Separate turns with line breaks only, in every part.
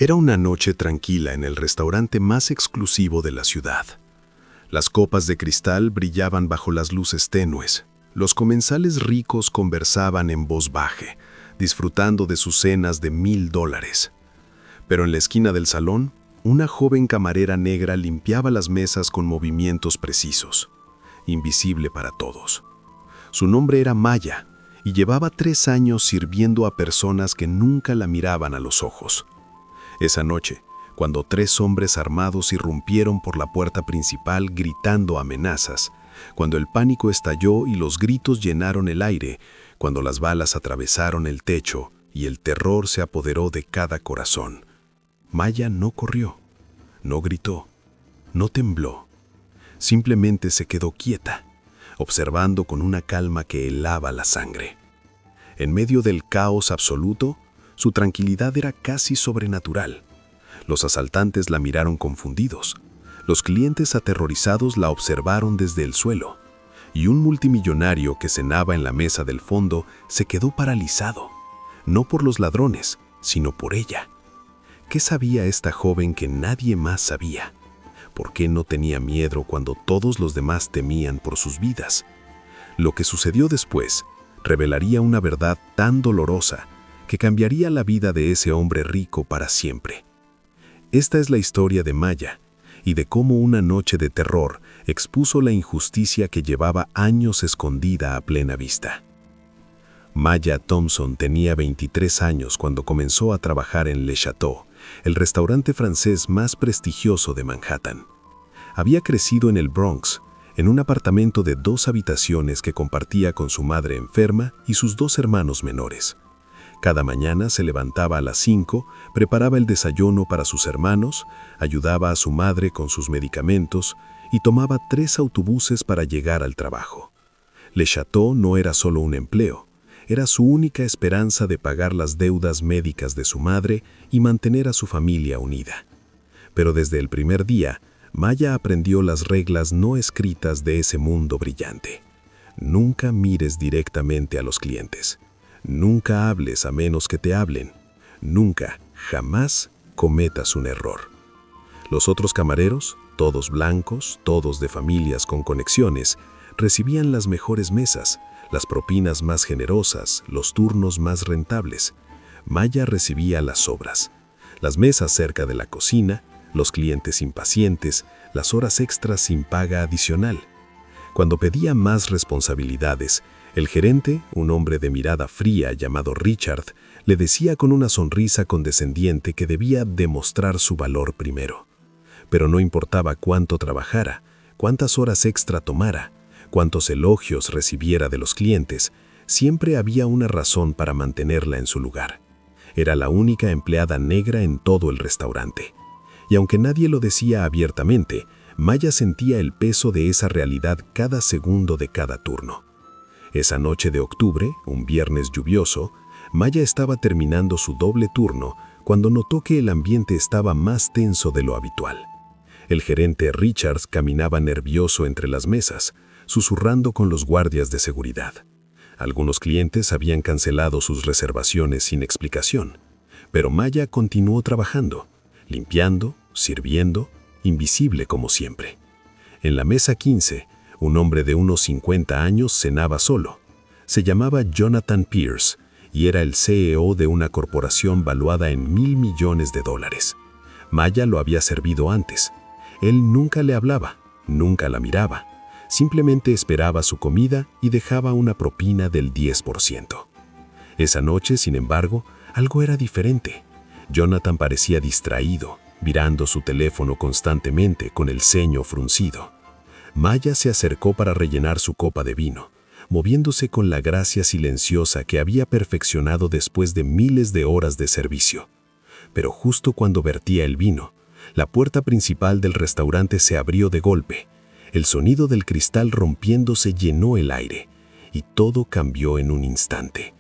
Era una noche tranquila en el restaurante más exclusivo de la ciudad. Las copas de cristal brillaban bajo las luces tenues. Los comensales ricos conversaban en voz baja, disfrutando de sus cenas de $1000. Pero en la esquina del salón, una joven camarera negra limpiaba las mesas con movimientos precisos, invisible para todos. Su nombre era Maya y llevaba 3 años sirviendo a personas que nunca la miraban a los ojos. Esa noche, cuando 3 hombres armados irrumpieron por la puerta principal gritando amenazas, cuando el pánico estalló y los gritos llenaron el aire, cuando las balas atravesaron el techo y el terror se apoderó de cada corazón, Maya no corrió, no gritó, no tembló. Simplemente se quedó quieta, observando con una calma que helaba la sangre. En medio del caos absoluto, su tranquilidad era casi sobrenatural. Los asaltantes la miraron confundidos. Los clientes aterrorizados la observaron desde el suelo. Y un multimillonario que cenaba en la mesa del fondo se quedó paralizado. No por los ladrones, sino por ella. ¿Qué sabía esta joven que nadie más sabía? ¿Por qué no tenía miedo cuando todos los demás temían por sus vidas? Lo que sucedió después revelaría una verdad tan dolorosa que cambiaría la vida de ese hombre rico para siempre. Esta es la historia de Maya y de cómo una noche de terror expuso la injusticia que llevaba años escondida a plena vista. Maya Thompson tenía 23 años cuando comenzó a trabajar en Le Chateau, el restaurante francés más prestigioso de Manhattan. Había crecido en el Bronx, en un apartamento de 2 habitaciones que compartía con su madre enferma y sus 2 hermanos menores. Cada mañana se levantaba a las 5, preparaba el desayuno para sus hermanos, ayudaba a su madre con sus medicamentos y tomaba 3 autobuses para llegar al trabajo. Le Chateau no era solo un empleo, era su única esperanza de pagar las deudas médicas de su madre y mantener a su familia unida. Pero desde el primer día, Maya aprendió las reglas no escritas de ese mundo brillante. Nunca mires directamente a los clientes. Nunca hables a menos que te hablen. Nunca, jamás cometas un error. Los otros camareros, todos blancos, todos de familias con conexiones, recibían las mejores mesas, las propinas más generosas, los turnos más rentables. Maya recibía las sobras, las mesas cerca de la cocina, los clientes impacientes, las horas extras sin paga adicional. Cuando pedía más responsabilidades, el gerente, un hombre de mirada fría llamado Richard, le decía con una sonrisa condescendiente que debía demostrar su valor primero. Pero no importaba cuánto trabajara, cuántas horas extra tomara, cuántos elogios recibiera de los clientes, siempre había una razón para mantenerla en su lugar. Era la única empleada negra en todo el restaurante. Y aunque nadie lo decía abiertamente, Maya sentía el peso de esa realidad cada segundo de cada turno. Esa noche de octubre, un viernes lluvioso, Maya estaba terminando su doble turno cuando notó que el ambiente estaba más tenso de lo habitual. El gerente Richards caminaba nervioso entre las mesas, susurrando con los guardias de seguridad. Algunos clientes habían cancelado sus reservaciones sin explicación, pero Maya continuó trabajando, limpiando, sirviendo, invisible como siempre. En la mesa 15, un hombre de unos 50 años cenaba solo. Se llamaba Jonathan Pierce y era el CEO de una corporación valuada en $1,000 millones. Maya lo había servido antes. Él nunca le hablaba, nunca la miraba. Simplemente esperaba su comida y dejaba una propina del 10%. Esa noche, sin embargo, algo era diferente. Jonathan parecía distraído, mirando su teléfono constantemente con el ceño fruncido. Maya se acercó para rellenar su copa de vino, moviéndose con la gracia silenciosa que había perfeccionado después de miles de horas de servicio. Pero justo cuando vertía el vino, la puerta principal del restaurante se abrió de golpe. El sonido del cristal rompiéndose llenó el aire, y todo cambió en un instante.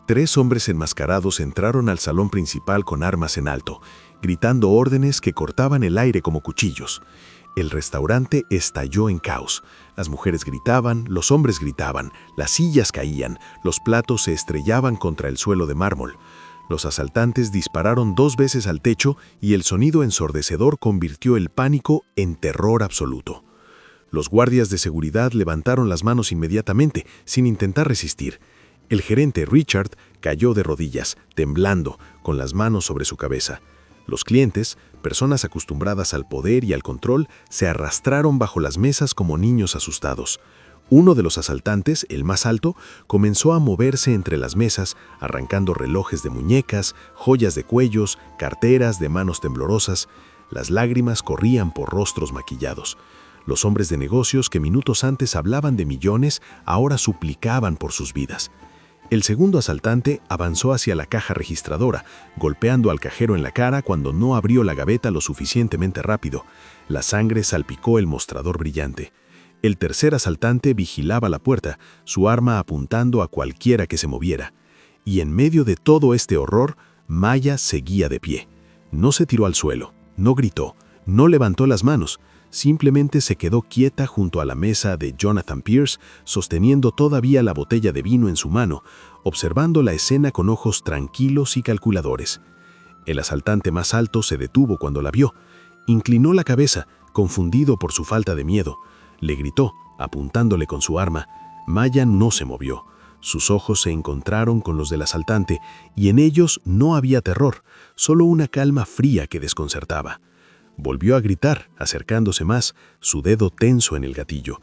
3 hombres enmascarados entraron al salón principal con armas en alto, gritando órdenes que cortaban el aire como cuchillos. El restaurante estalló en caos. Las mujeres gritaban, los hombres gritaban, las sillas caían, los platos se estrellaban contra el suelo de mármol. Los asaltantes dispararon 2 veces al techo y el sonido ensordecedor convirtió el pánico en terror absoluto. Los guardias de seguridad levantaron las manos inmediatamente, sin intentar resistir. El gerente Richard cayó de rodillas, temblando, con las manos sobre su cabeza. Los clientes, personas acostumbradas al poder y al control, se arrastraron bajo las mesas como niños asustados. Uno de los asaltantes, el más alto, comenzó a moverse entre las mesas, arrancando relojes de muñecas, joyas de cuellos, carteras de manos temblorosas. Las lágrimas corrían por rostros maquillados. Los hombres de negocios que minutos antes hablaban de millones, ahora suplicaban por sus vidas. El segundo asaltante avanzó hacia la caja registradora, golpeando al cajero en la cara cuando no abrió la gaveta lo suficientemente rápido. La sangre salpicó el mostrador brillante. El tercer asaltante vigilaba la puerta, su arma apuntando a cualquiera que se moviera. Y en medio de todo este horror, Maya seguía de pie. No se tiró al suelo, no gritó, no levantó las manos. Simplemente se quedó quieta junto a la mesa de Jonathan Pierce, sosteniendo todavía la botella de vino en su mano, observando la escena con ojos tranquilos y calculadores. El asaltante más alto se detuvo cuando la vio. Inclinó la cabeza, confundido por su falta de miedo. Le gritó, apuntándole con su arma. Maya no se movió. Sus ojos se encontraron con los del asaltante, y en ellos no había terror, solo una calma fría que desconcertaba. Volvió a gritar, acercándose más, su dedo tenso en el gatillo.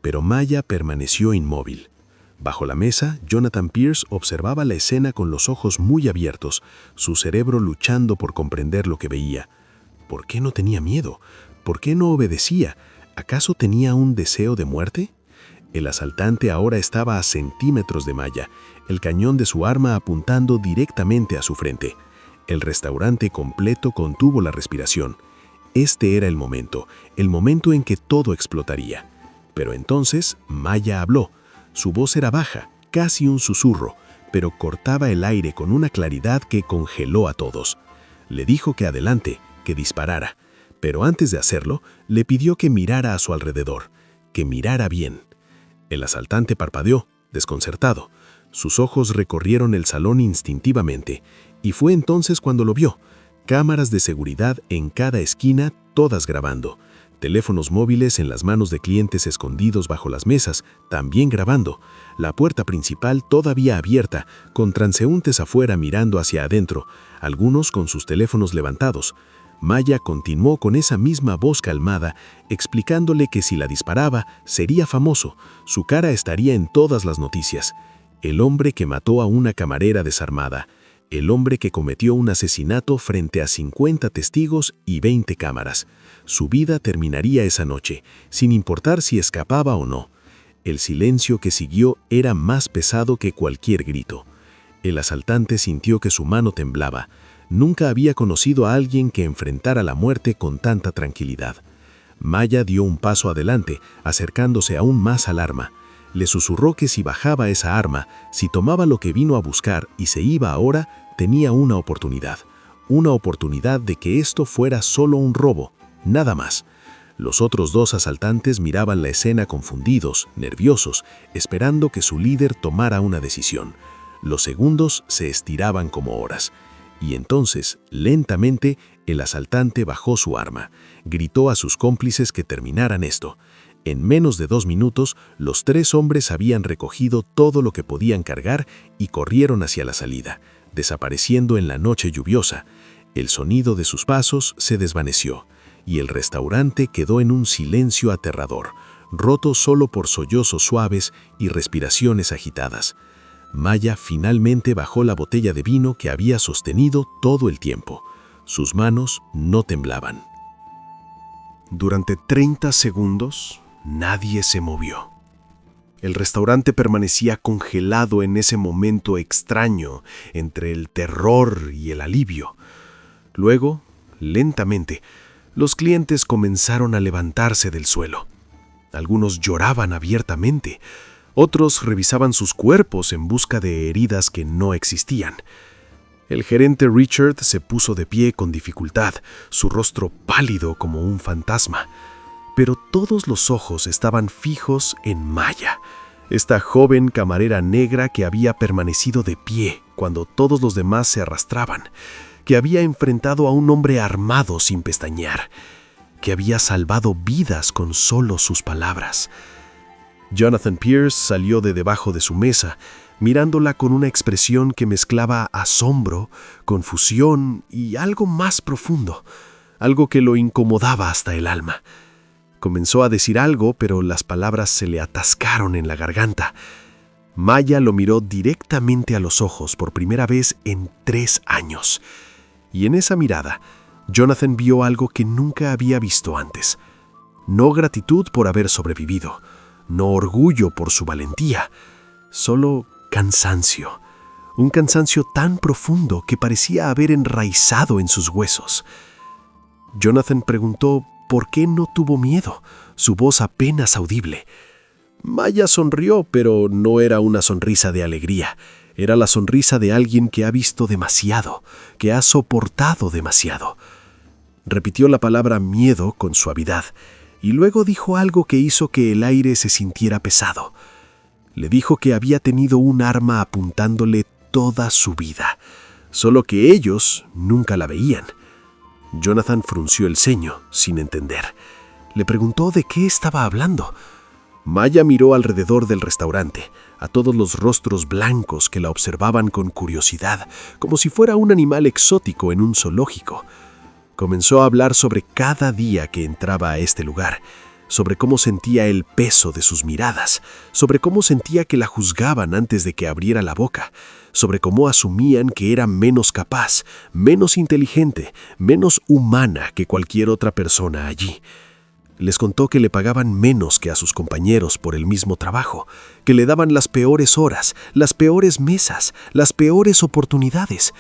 Pero Maya permaneció inmóvil. Bajo la mesa, Jonathan Pierce observaba la escena con los ojos muy abiertos, su cerebro luchando por comprender lo que veía. ¿Por qué no tenía miedo? ¿Por qué no obedecía? ¿Acaso tenía un deseo de muerte? El asaltante ahora estaba a centímetros de Maya, el cañón de su arma apuntando directamente a su frente. El restaurante completo contuvo la respiración. Este era el momento en que todo explotaría. Pero entonces Maya habló. Su voz era baja, casi un susurro, pero cortaba el aire con una claridad que congeló a todos. Le dijo que adelante, que disparara, pero antes de hacerlo, le pidió que mirara a su alrededor, que mirara bien. El asaltante parpadeó, desconcertado. Sus ojos recorrieron el salón instintivamente, y fue entonces cuando lo vio. Cámaras de seguridad en cada esquina, todas grabando. Teléfonos móviles en las manos de clientes escondidos bajo las mesas, también grabando. La puerta principal todavía abierta, con transeúntes afuera mirando hacia adentro, algunos con sus teléfonos levantados. Maya continuó con esa misma voz calmada, explicándole que si la disparaba, sería famoso. Su cara estaría en todas las noticias. El hombre que mató a una camarera desarmada. El hombre que cometió un asesinato frente a 50 testigos y 20 cámaras. Su vida terminaría esa noche, sin importar si escapaba o no. El silencio que siguió era más pesado que cualquier grito. El asaltante sintió que su mano temblaba. Nunca había conocido a alguien que enfrentara la muerte con tanta tranquilidad. Maya dio un paso adelante, acercándose aún más al arma. Le susurró que si bajaba esa arma, si tomaba lo que vino a buscar y se iba ahora, tenía una oportunidad de que esto fuera solo un robo, nada más. Los otros 2 asaltantes miraban la escena confundidos, nerviosos, esperando que su líder tomara una decisión. Los segundos se estiraban como horas. Y entonces, lentamente, el asaltante bajó su arma. Gritó a sus cómplices que terminaran esto. En menos de 2 minutos, los 3 hombres habían recogido todo lo que podían cargar y corrieron hacia la salida, desapareciendo en la noche lluviosa. El sonido de sus pasos se desvaneció, y el restaurante quedó en un silencio aterrador, roto solo por sollozos suaves y respiraciones agitadas. Maya finalmente bajó la botella de vino que había sostenido todo el tiempo. Sus manos no temblaban.
Durante 30 segundos, nadie se movió. El restaurante permanecía congelado en ese momento extraño entre el terror y el alivio. Luego, lentamente, los clientes comenzaron a levantarse del suelo. Algunos lloraban abiertamente. Otros revisaban sus cuerpos en busca de heridas que no existían. El gerente Richard se puso de pie con dificultad, su rostro pálido como un fantasma. Pero todos los ojos estaban fijos en Maya, esta joven camarera negra que había permanecido de pie cuando todos los demás se arrastraban, que había enfrentado a un hombre armado sin pestañear, que había salvado vidas con solo sus palabras. Jonathan Pierce salió de debajo de su mesa, mirándola con una expresión que mezclaba asombro, confusión y algo más profundo, algo que lo incomodaba hasta el alma. Comenzó a decir algo, pero las palabras se le atascaron en la garganta. Maya lo miró directamente a los ojos por primera vez en 3 años. Y en esa mirada, Jonathan vio algo que nunca había visto antes. No gratitud por haber sobrevivido, no orgullo por su valentía, solo cansancio. Un cansancio tan profundo que parecía haber enraizado en sus huesos. Jonathan preguntó por qué no tuvo miedo, su voz apenas audible. Maya sonrió, pero no era una sonrisa de alegría. Era la sonrisa de alguien que ha visto demasiado, que ha soportado demasiado. Repitió la palabra miedo con suavidad, y luego dijo algo que hizo que el aire se sintiera pesado. Le dijo que había tenido un arma apuntándole toda su vida, solo que ellos nunca la veían. Jonathan frunció el ceño, sin entender. Le preguntó de qué estaba hablando. Maya miró alrededor del restaurante, a todos los rostros blancos que la observaban con curiosidad, como si fuera un animal exótico en un zoológico. Comenzó a hablar sobre cada día que entraba a este lugar, sobre cómo sentía el peso de sus miradas, sobre cómo sentía que la juzgaban antes de que abriera la boca, sobre cómo asumían que era menos capaz, menos inteligente, menos humana que cualquier otra persona allí. Les contó que le pagaban menos que a sus compañeros por el mismo trabajo, que le daban las peores horas, las peores mesas, las peores oportunidades.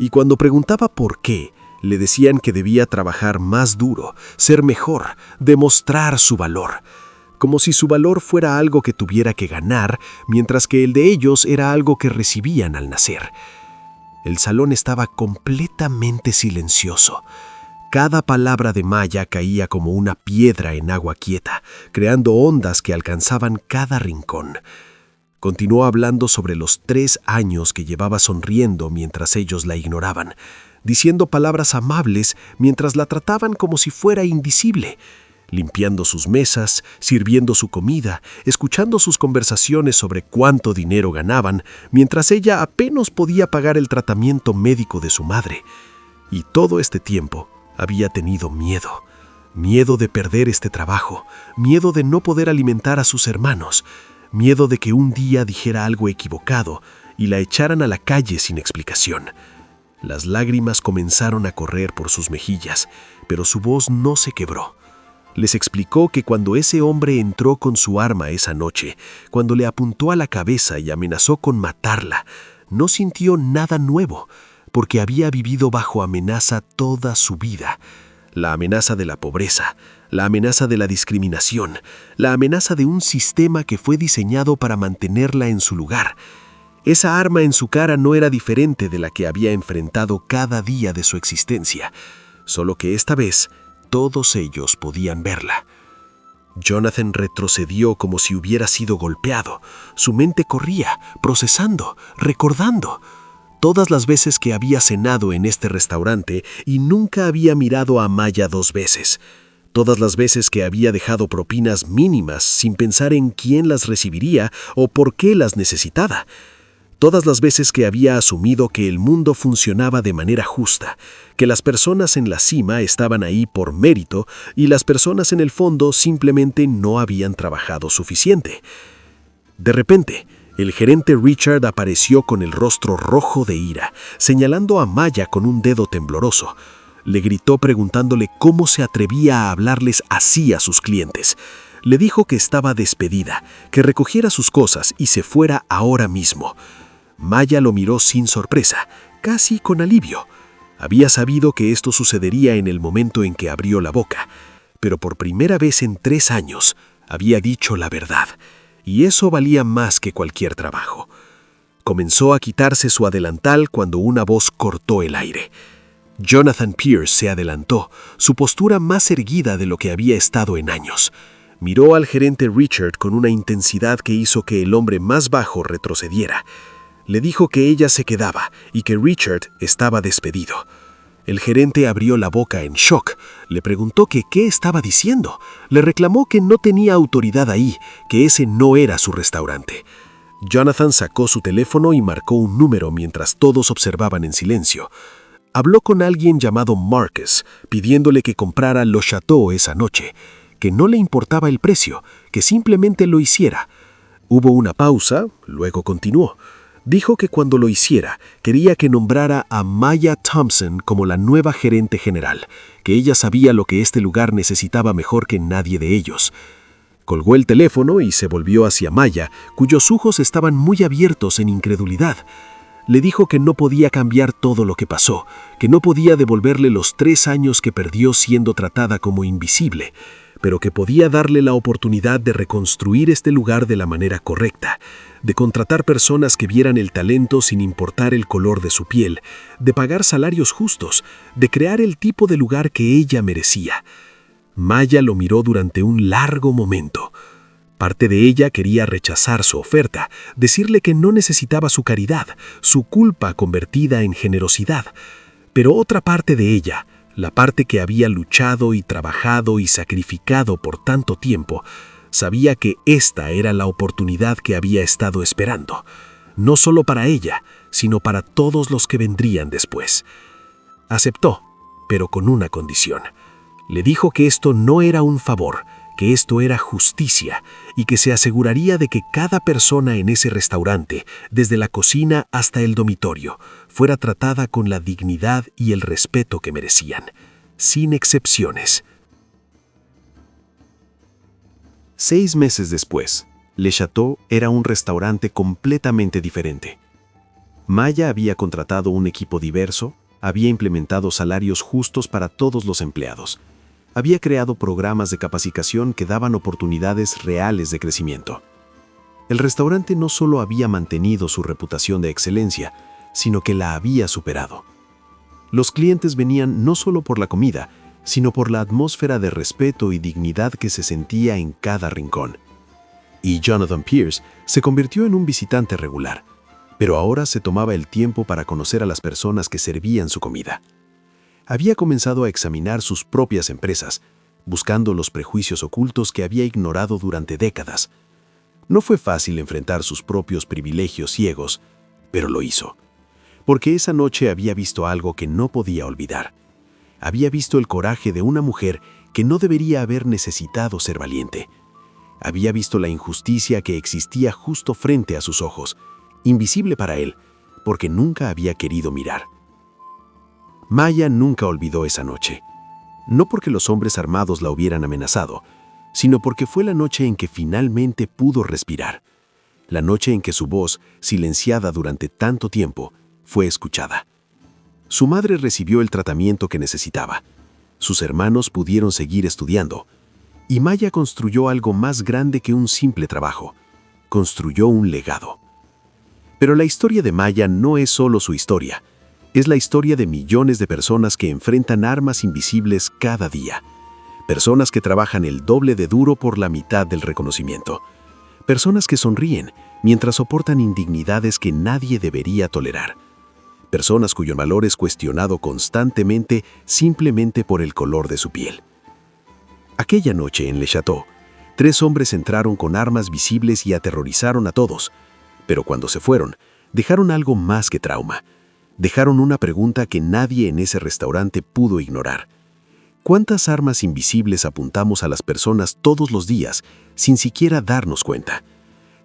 Y cuando preguntaba por qué, le decían que debía trabajar más duro, ser mejor, demostrar su valor, como si su valor fuera algo que tuviera que ganar, mientras que el de ellos era algo que recibían al nacer. El salón estaba completamente silencioso. Cada palabra de Maya caía como una piedra en agua quieta, creando ondas que alcanzaban cada rincón. Continuó hablando sobre los 3 años que llevaba sonriendo mientras ellos la ignoraban, diciendo palabras amables mientras la trataban como si fuera invisible, limpiando sus mesas, sirviendo su comida, escuchando sus conversaciones sobre cuánto dinero ganaban, mientras ella apenas podía pagar el tratamiento médico de su madre. Y todo este tiempo había tenido miedo. Miedo de perder este trabajo, miedo de no poder alimentar a sus hermanos, miedo de que un día dijera algo equivocado y la echaran a la calle sin explicación. Las lágrimas comenzaron a correr por sus mejillas, pero su voz no se quebró. Les explicó que cuando ese hombre entró con su arma esa noche, cuando le apuntó a la cabeza y amenazó con matarla, no sintió nada nuevo, porque había vivido bajo amenaza toda su vida. La amenaza de la pobreza, la amenaza de la discriminación, la amenaza de un sistema que fue diseñado para mantenerla en su lugar. Esa arma en su cara no era diferente de la que había enfrentado cada día de su existencia, solo que esta vez todos ellos podían verla. Jonathan retrocedió como si hubiera sido golpeado. Su mente corría, procesando, recordando todas las veces que había cenado en este restaurante y nunca había mirado a Maya 2 veces. Todas las veces que había dejado propinas mínimas sin pensar en quién las recibiría o por qué las necesitaba. Todas las veces que había asumido que el mundo funcionaba de manera justa, que las personas en la cima estaban ahí por mérito y las personas en el fondo simplemente no habían trabajado suficiente. De repente, el gerente Richard apareció con el rostro rojo de ira, señalando a Maya con un dedo tembloroso. Le gritó preguntándole cómo se atrevía a hablarles así a sus clientes. Le dijo que estaba despedida, que recogiera sus cosas y se fuera ahora mismo. Maya lo miró sin sorpresa, casi con alivio. Había sabido que esto sucedería en el momento en que abrió la boca, pero por primera vez en 3 años había dicho la verdad, y eso valía más que cualquier trabajo. Comenzó a quitarse su adelantal cuando una voz cortó el aire. Jonathan Pierce se adelantó, su postura más erguida de lo que había estado en años. Miró al gerente Richard con una intensidad que hizo que el hombre más bajo retrocediera.
Le dijo que ella se quedaba y que Richard estaba despedido. El gerente abrió la boca en shock. Le preguntó que qué estaba diciendo. Le reclamó que no tenía autoridad ahí, que ese no era su restaurante. Jonathan sacó su teléfono y marcó un número mientras todos observaban en silencio. Habló con alguien llamado Marcus, pidiéndole que comprara Le Chateau esa noche, que no le importaba el precio, que simplemente lo hiciera. Hubo una pausa, luego continuó. Dijo que cuando lo hiciera, quería que nombrara a Maya Thompson como la nueva gerente general, que ella sabía lo que este lugar necesitaba mejor que nadie de ellos. Colgó el teléfono y se volvió hacia Maya, cuyos ojos estaban muy abiertos en incredulidad. Le dijo que no podía cambiar todo lo que pasó, que no podía devolverle los 3 años que perdió siendo tratada como invisible, pero que podía darle la oportunidad de reconstruir este lugar de la manera correcta, de contratar personas que vieran el talento sin importar el color de su piel, de pagar salarios justos, de crear el tipo de lugar que ella merecía. Maya lo miró durante un largo momento. Parte de ella quería rechazar su oferta, decirle que no necesitaba su caridad, su culpa convertida en generosidad. Pero otra parte de ella, la parte que había luchado y trabajado y sacrificado por tanto tiempo, sabía que esta era la oportunidad que había estado esperando, no solo para ella, sino para todos los que vendrían después. Aceptó, pero con una condición. Le dijo que esto no era un favor, que esto era justicia y que se aseguraría de que cada persona en ese restaurante, desde la cocina hasta el dormitorio, fuera tratada con la dignidad y el respeto que merecían, sin excepciones.
6 meses después, Le Chateau era un restaurante completamente diferente. Maya había contratado un equipo diverso, había implementado salarios justos para todos los empleados, había creado programas de capacitación que daban oportunidades reales de crecimiento. El restaurante no solo había mantenido su reputación de excelencia, sino que la había superado. Los clientes venían no solo por la comida, sino por la atmósfera de respeto y dignidad que se sentía en cada rincón. Y Jonathan Pierce se convirtió en un visitante regular, pero ahora se tomaba el tiempo para conocer a las personas que servían su comida. Había comenzado a examinar sus propias empresas, buscando los prejuicios ocultos que había ignorado durante décadas. No fue fácil enfrentar sus propios privilegios ciegos, pero lo hizo. Porque esa noche había visto algo que no podía olvidar. Había visto el coraje de una mujer que no debería haber necesitado ser valiente. Había visto la injusticia que existía justo frente a sus ojos, invisible para él, porque nunca había querido mirar. Maya nunca olvidó esa noche. No porque los hombres armados la hubieran amenazado, sino porque fue la noche en que finalmente pudo respirar. La noche en que su voz, silenciada durante tanto tiempo, fue escuchada. Su madre recibió el tratamiento que necesitaba. Sus hermanos pudieron seguir estudiando. Y Maya construyó algo más grande que un simple trabajo. Construyó un legado. Pero la historia de Maya no es solo su historia. Es la historia de millones de personas que enfrentan armas invisibles cada día. Personas que trabajan el doble de duro por la mitad del reconocimiento. Personas que sonríen mientras soportan indignidades que nadie debería tolerar. Personas cuyo valor es cuestionado constantemente simplemente por el color de su piel. Aquella noche en Le Chateau, 3 hombres entraron con armas visibles y aterrorizaron a todos. Pero cuando se fueron, dejaron algo más que trauma. Dejaron una pregunta que nadie en ese restaurante pudo ignorar. ¿Cuántas armas invisibles apuntamos a las personas todos los días sin siquiera darnos cuenta?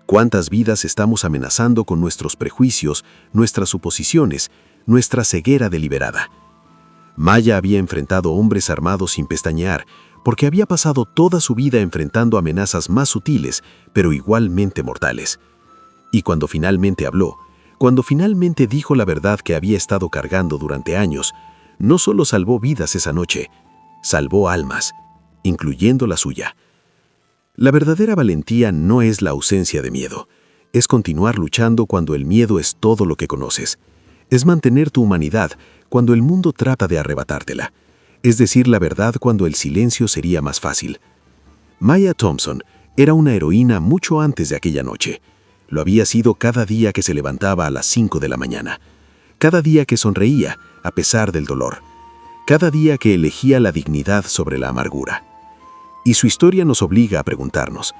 ¿Cuántas vidas estamos amenazando con nuestros prejuicios, nuestras suposiciones, nuestra ceguera deliberada? Maya había enfrentado hombres armados sin pestañear, porque había pasado toda su vida enfrentando amenazas más sutiles, pero igualmente mortales. Y cuando finalmente habló, cuando finalmente dijo la verdad que había estado cargando durante años, no solo salvó vidas esa noche, salvó almas, incluyendo la suya. La verdadera valentía no es la ausencia de miedo, es continuar luchando cuando el miedo es todo lo que conoces. Es mantener tu humanidad cuando el mundo trata de arrebatártela. Es decir la verdad cuando el silencio sería más fácil. Maya Thompson era una heroína mucho antes de aquella noche.
Lo había sido cada día que se levantaba a las 5 de la mañana. Cada día que sonreía, a pesar del dolor. Cada día que elegía la dignidad sobre la amargura. Y su historia nos obliga a preguntarnos,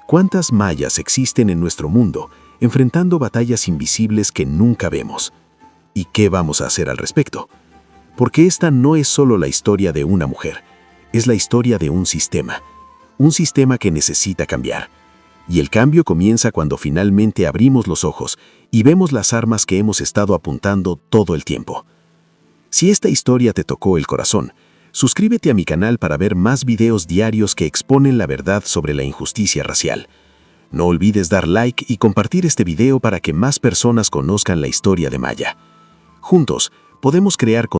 ¿cuántas mayas existen en nuestro mundo enfrentando batallas invisibles que nunca vemos? ¿Y qué vamos a hacer al respecto? Porque esta no es solo la historia de una mujer, es la historia de un sistema que necesita cambiar. Y el cambio comienza cuando finalmente abrimos los ojos y vemos las armas que hemos estado apuntando todo el tiempo. Si esta historia te tocó el corazón, suscríbete a mi canal para ver más videos diarios que exponen la verdad sobre la injusticia racial. No olvides dar like y compartir este video para que más personas conozcan la historia de Maya. Juntos, podemos crear